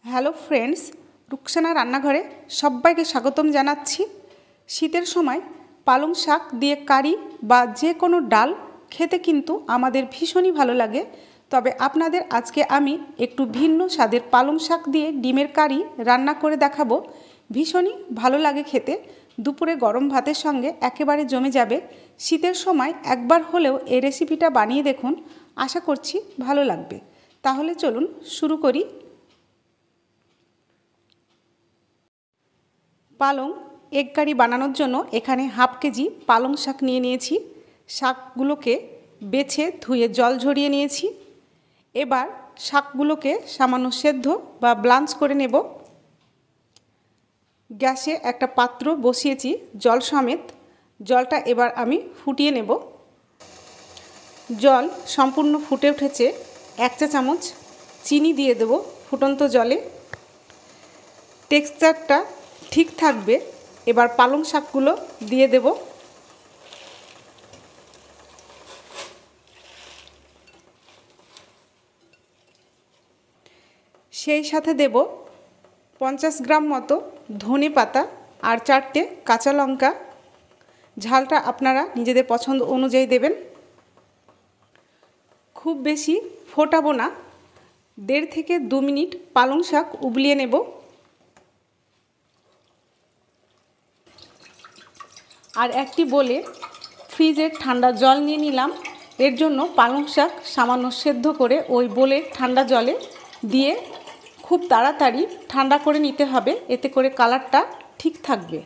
Hello friends, Rukhsana রান্নাঘরে সবাইকে স্বাগতম জানাচ্ছি। শীতের সময় পালং শাক দিয়ে কারি বা যে কোনো ডাল খেতে কিন্তু আমাদের ভীষণই ভালো লাগে। তবে আপনাদের আজকে আমি একটু ভিন্ন স্বাদের পালং শাক দিয়ে ডিমের কারি রান্না করে দেখাবো। ভীষণই ভালো লাগে খেতে, দুপুরে গরম ভাতের সঙ্গে একেবারে জমে যাবে। শীতের সময় একবার হলেও এই রেসিপিটা বানিয়ে দেখুন, আশা করছি ভালো লাগবে। তাহলে চলুন শুরু করি। পালং এগ কারি বানানোর জন্য এখানে হাফ কেজি পালং শাক নিয়ে নিয়েছি। শাকগুলোকে বেছে ধুয়ে জল ঝরিয়ে নিয়েছি। এবার শাকগুলোকে সামান্য সেদ্ধ বা ব্লাঞ্চ করে নেব। গ্যাসে একটা পাত্র বসিয়েছি জল সমেত। জলটা এবার আমি ফুটিয়ে নেব। জল সম্পূর্ণ ফুটে উঠেছে। 1 চা চামচ চিনি দিয়ে দেব ফুটন্ত জলে। টেক্সচারটা ঠিক থাকবে। এবার পালং শাকগুলো দিয়ে দেব। সেই সাথে দেব 50 গ্রাম মতো ধনে পাতা আর 4টে কাঁচা লঙ্কা। ঝালটা আপনারা নিজেদের পছন্দ অনুযায়ী দেবেন। খুব বেশি ফোটাবো না, 1.5 থেকে 2 মিনিট পালং শাক উবলিয়ে নেব। আর একটি বলে ফ্রিজের ঠান্ডা জল নিয়ে নিলাম। এর জন্য পালং শাক সামান্য সেদ্ধ করে ওই বোলের ঠান্ডা জলে দিয়ে খুব তাড়াতাড়ি ঠান্ডা করে নিতে হবে, এতে করে কালারটা ঠিক থাকবে।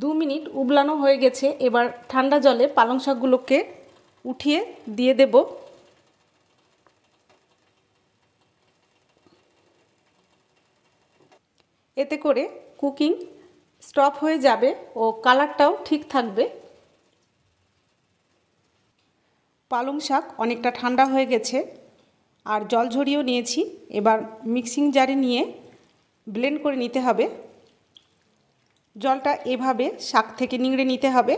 2 মিনিট উবলানো হয়ে গেছে। এবার ঠান্ডা জলে পালং শাকগুলোকে উঠিয়ে দিয়ে দেব। এতে করে কুকিং স্টপ হয়ে যাবে ও কালারটাও ঠিক থাকবে। পালং শাক অনেকটা ঠান্ডা হয়ে গেছে আর জল ঝরিয়েও নিয়েছি। এবার মিক্সিং জারে নিয়ে ব্লেন্ড করে নিতে হবে। জলটা এভাবে শাক থেকে নিংড়ে নিতে হবে।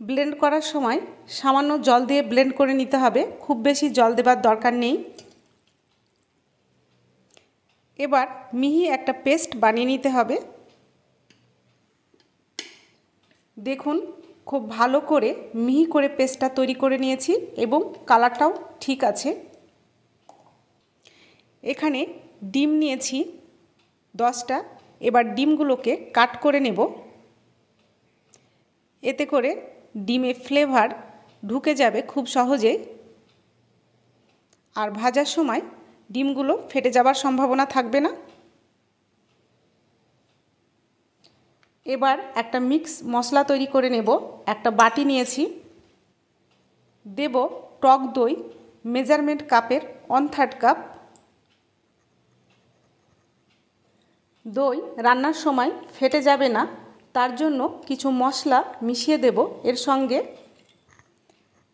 ব্লেন্ড করার সময় সামান্য জল দিয়ে ব্লেন্ড করে নিতে হবে, খুব বেশি জল দেবার দরকার নেই। এবার মিহি একটা পেস্ট বানিয়ে নিতে হবে। দেখুন খুব ভালো করে মিহি করে পেস্টটা তৈরি করে নিয়েছি এবং কালারটাও ঠিক আছে। এখানে ডিম নিয়েছি 10টা। এবার ডিমগুলোকে কাট করে নেব। এতে করে ডিমে ফ্লেভার ঢুকে যাবে খুব সহজেই, আর ভাজার সময় ডিমগুলো ফেটে যাবার সম্ভাবনা থাকবে না। এবার একটা মিক্স মশলা তৈরি করে নেব। একটা বাটি নিয়েছি, দেব টক দই মেজারমেন্ট কাপের 1/3 কাপ। দই রান্নার সময় ফেটে যাবে না, তার জন্য কিছু মশলা মিশিয়ে দেব। এর সঙ্গে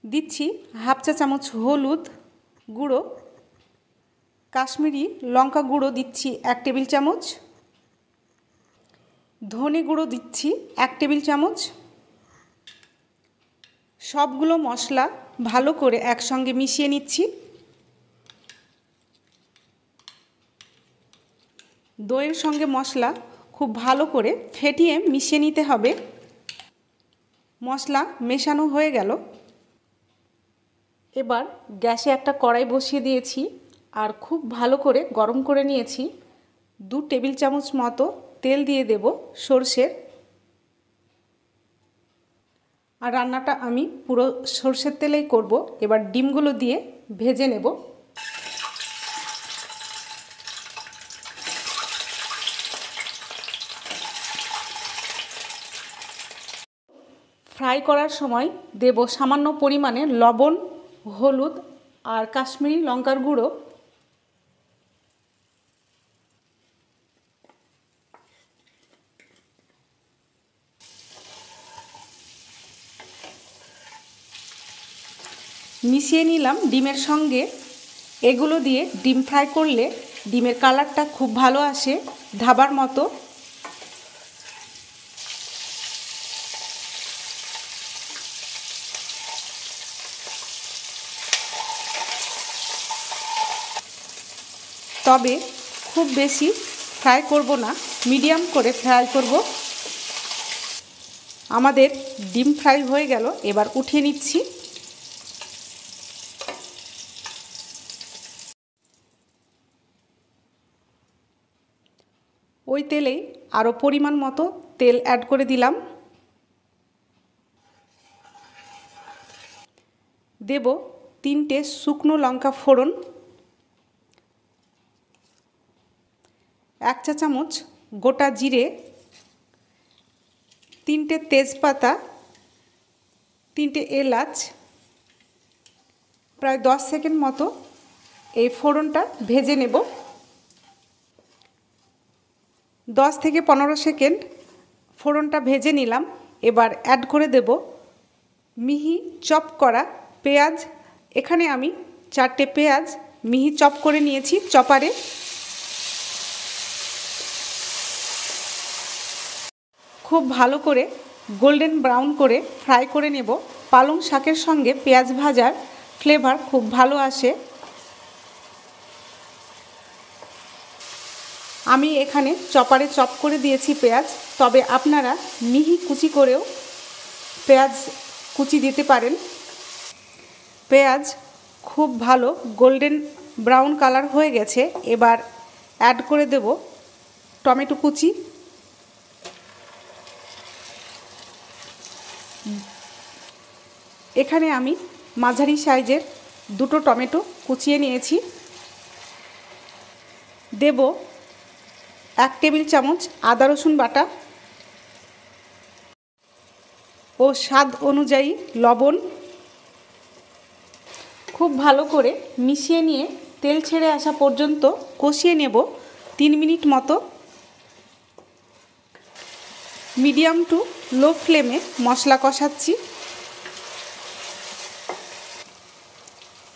দিচ্ছি হাফ চা চামচ হলুদ গুঁড়ো, কাশ্মীরি লঙ্কা গুঁড়ো দিচ্ছি 1 টেবিল চামচ, ধনে গুঁড়ো দিচ্ছি 1 টেবিল চামচ। সবগুলো মশলা ভালো করে একসঙ্গে মিশিয়ে নিচ্ছি। দইয়ের সঙ্গে মশলা খুব ভালো করে ফেটিয়ে মিশিয়ে নিতে হবে। মশলা মেশানো হয়ে গেল। এবার গ্যাসে একটা কড়াই বসিয়ে দিয়েছি আর খুব ভালো করে গরম করে নিয়েছি। 2 টেবিল চামচ মতো তেল দিয়ে দেব সরষের। আর রান্নাটা আমি পুরো সরষের তেলেই করব। এবার ডিমগুলো দিয়ে ভেজে নেব। ফ্রাই করার সময় দেব সামান্য পরিমাণে লবণ, হলুদ আর কাশ্মীরি লঙ্কার গুঁড়ো। মিশিয়ে নিলাম ডিমের সঙ্গে। এগুলো দিয়ে ডিম ফ্রাই করলে ডিমের কালারটা খুব ভালো আসে, ধাবার মতো। তবে খুব বেশি ফ্রাই করব না, মিডিয়াম করে ফ্রাই করব। আমাদের ডিম ফ্রাই হয়ে গেল, এবার উঠিয়ে নিচ্ছি। ওই তেলেই আরও পরিমাণ মতো তেল অ্যাড করে দিলাম। দেব 3টে শুকনো লঙ্কা ফোড়ন, 1 চা চামচ গোটা জিরে, 3টে তেজপাতা, 3টে এলাচ। প্রায় 10 সেকেন্ড মতো এই ফোড়নটা ভেজে নেব। 10 থেকে 15 সেকেন্ড ফোড়নটা ভেজে নিলাম। এবার অ্যাড করে দেব মিহি চপ করা পেঁয়াজ। এখানে আমি 4টে পেঁয়াজ মিহি চপ করে নিয়েছি চপারে। খুব ভালো করে গোল্ডেন ব্রাউন করে ফ্রাই করে নেব। পালং শাকের সঙ্গে পেঁয়াজ ভাজার ফ্লেভার খুব ভালো আসে। আমি এখানে চপারে চপ করে দিয়েছি পেঁয়াজ, তবে আপনারা মিহি কুচি করেও পেঁয়াজ কুচি দিতে পারেন। পেঁয়াজ খুব ভালো গোল্ডেন ব্রাউন কালার হয়ে গেছে। এবার অ্যাড করে দেব টমেটো কুচি। এখানে আমি মাঝারি সাইজের 2টো টমেটো কুচিয়ে নিয়েছি। দেব 1 টেবিল চামচ আদা রসুন বাটা ও স্বাদ অনুযায়ী লবণ। খুব ভালো করে মিশিয়ে নিয়ে তেল ছেড়ে আসা পর্যন্ত কষিয়ে নেব 3 মিনিট মতো। মিডিয়াম টু লো ফ্লেমে মশলা কষাচ্ছি।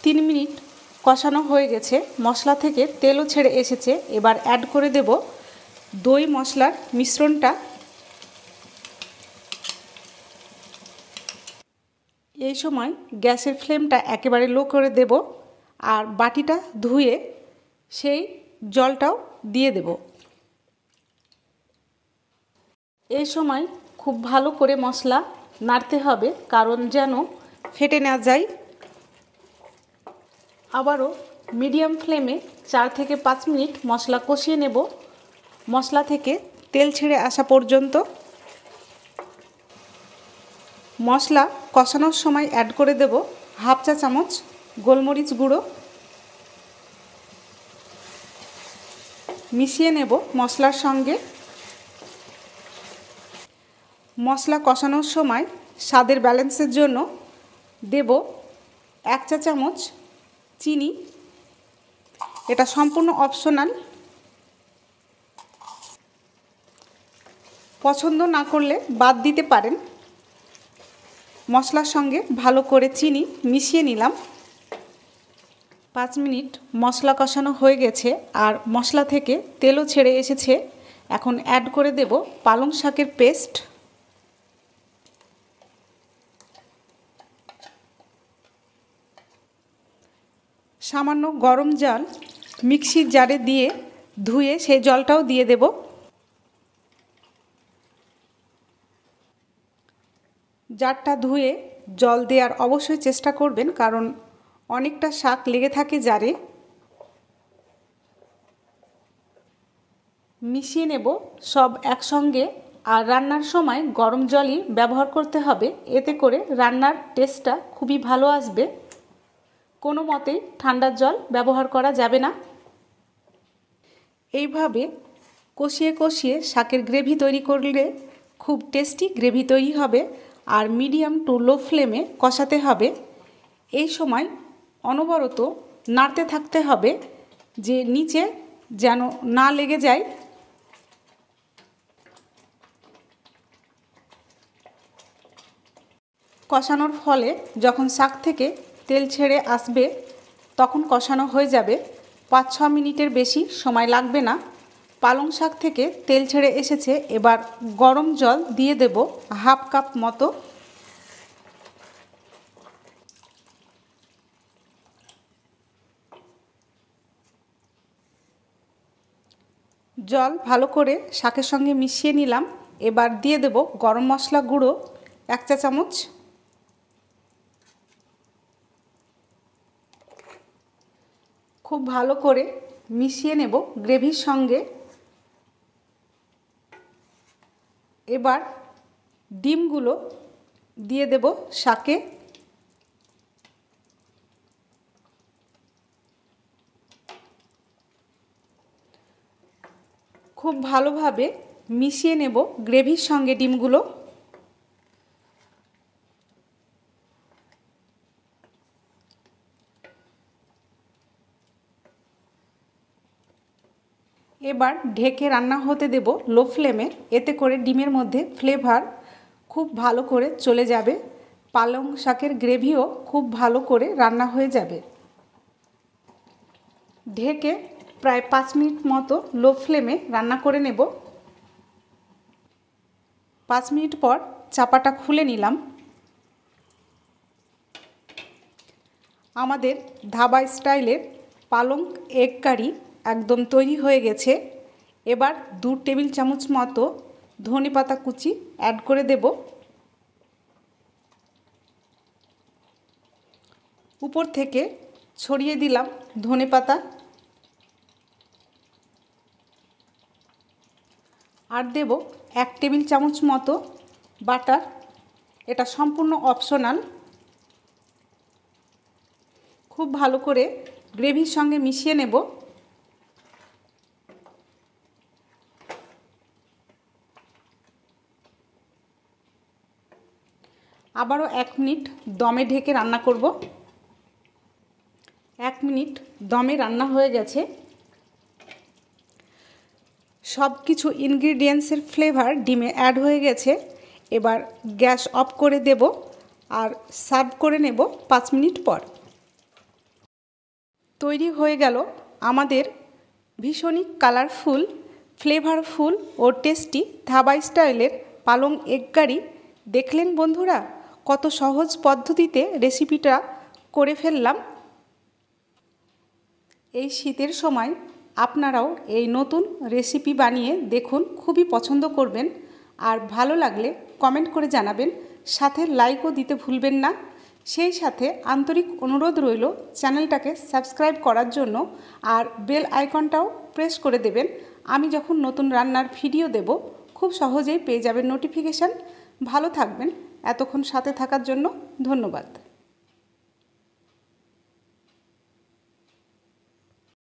3 মিনিট কষানো হয়ে গেছে, মশলা থেকে তেলও ছেড়ে এসেছে। এবার অ্যাড করে দেব দই মশলার মিশ্রণটা। এই সময় গ্যাসের ফ্লেমটা একেবারে লো করে দেব আর বাটিটা ধুয়ে সেই জলটাও দিয়ে দেব। এই সময় খুব ভালো করে মশলা নাড়তে হবে, কারণ যেন ফেটে না যায়। আবারও মিডিয়াম ফ্লেমে 4 থেকে 5 মিনিট মশলা কষিয়ে নেব, মশলা থেকে তেল ছেড়ে আসা পর্যন্ত। মশলা কষানোর সময় অ্যাড করে দেব 1/2 চা চামচ গোলমরিচ গুঁড়ো। মিশিয়ে নেব মশলার সঙ্গে। মশলা কষানোর সময় স্বাদের ব্যালেন্সের জন্য দেব 1 চা চামচ চিনি। এটা সম্পূর্ণ অপশনাল, পছন্দ না করলে বাদ দিতে পারেন। মশলার সঙ্গে ভালো করে চিনি মিশিয়ে নিলাম। 5 মিনিট মশলা কষানো হয়ে গেছে আর মশলা থেকে তেলও ছেড়ে এসেছে। এখন অ্যাড করে দেব পালং শাকের পেস্ট। সামান্য গরম জল মিক্সির জারে দিয়ে ধুয়ে সেই জলটাও দিয়ে দেব। জারটা ধুয়ে জল দেওয়ার অবশ্যই চেষ্টা করবেন, কারণ অনেকটা শাক লেগে থাকে জারে। মিশিয়ে নেব সব একসঙ্গে। আর রান্নার সময় গরম জলই ব্যবহার করতে হবে, এতে করে রান্নার টেস্টটা খুবই ভালো আসবে। কোনো মতেই ঠান্ডা জল ব্যবহার করা যাবে না। এইভাবে কষিয়ে কষিয়ে শাকের গ্রেভি তৈরি করলে খুব টেস্টি গ্রেভি তৈরি হবে। আর মিডিয়াম টু লো ফ্লেমে কষাতে হবে। এই সময় অনবরত নাড়তে থাকতে হবে যে নিচে যেন না লেগে যায়। কষানোর ফলে যখন শাক থেকে তেল ছেড়ে আসবে তখন কষানো হয়ে যাবে। 5-6 মিনিটের বেশি সময় লাগবে না। পালং শাক থেকে তেল ছেড়ে এসেছে। এবার গরম জল দিয়ে দেব 1/2 কাপ মতো। জল ভালো করে শাকের সঙ্গে মিশিয়ে নিলাম। এবার দিয়ে দেব গরম মশলা গুঁড়ো 1 চা চামচ, খুব ভালো করে মিশিয়ে নেব গ্রেভির সঙ্গে। এবার ডিমগুলো দিয়ে দেব শাকে। খুব ভালোভাবে মিশিয়ে নেব গ্রেভির সঙ্গে ডিমগুলো। এবার ঢেকে রান্না হতে দেব লো ফ্লেমে। এতে করে ডিমের মধ্যে ফ্লেভার খুব ভালো করে চলে যাবে, পালং শাকের গ্রেভিও খুব ভালো করে রান্না হয়ে যাবে। ঢেকে প্রায় 5 মিনিট মতো লো ফ্লেমে রান্না করে নেব। 5 মিনিট পর চাপাটা খুলে নিলাম। আমাদের ধাবা স্টাইলের পালং এগ কারি একদম তৈরি হয়ে গেছে। এবার 2 টেবিল চামচ মতো ধনেপাতা কুচি অ্যাড করে দেব। উপর থেকে ছড়িয়ে দিলাম ধনেপাতা। আর দেব 1 টেবিল চামচ মতো বাটার। এটা সম্পূর্ণ অপশনাল। খুব ভালো করে গ্রেভির সঙ্গে মিশিয়ে নেব। আবারও 1 মিনিট দমে ঢেকে রান্না করব। 1 মিনিট দমে রান্না হয়ে গেছে। সব কিছু ইনগ্রিডিয়েন্টসের ফ্লেভার ডিমে অ্যাড হয়ে গেছে। এবার গ্যাস অফ করে দেব আর সার্ভ করে নেব 5 মিনিট পর। তৈরি হয়ে গেল আমাদের ভীষণই কালারফুল, ফ্লেভারফুল ও টেস্টি ধাবা স্টাইলের পালং এগ কারি। দেখলেন বন্ধুরা, কত সহজ পদ্ধতিতে রেসিপিটা করে ফেললাম। এই শীতের সময় আপনারাও এই নতুন রেসিপি বানিয়ে দেখুন, খুবই পছন্দ করবেন। আর ভালো লাগলে কমেন্ট করে জানাবেন, সাথে লাইকও দিতে ভুলবেন না। সেই সাথে আন্তরিক অনুরোধ রইল চ্যানেলটাকে সাবস্ক্রাইব করার জন্য, আর বেল আইকনটাও প্রেস করে দেবেন। আমি যখন নতুন রান্নার ভিডিও দেব খুব সহজেই পেয়ে যাবেন নোটিফিকেশান। ভালো থাকবেন। এতক্ষণ সাথে থাকার জন্য ধন্যবাদ।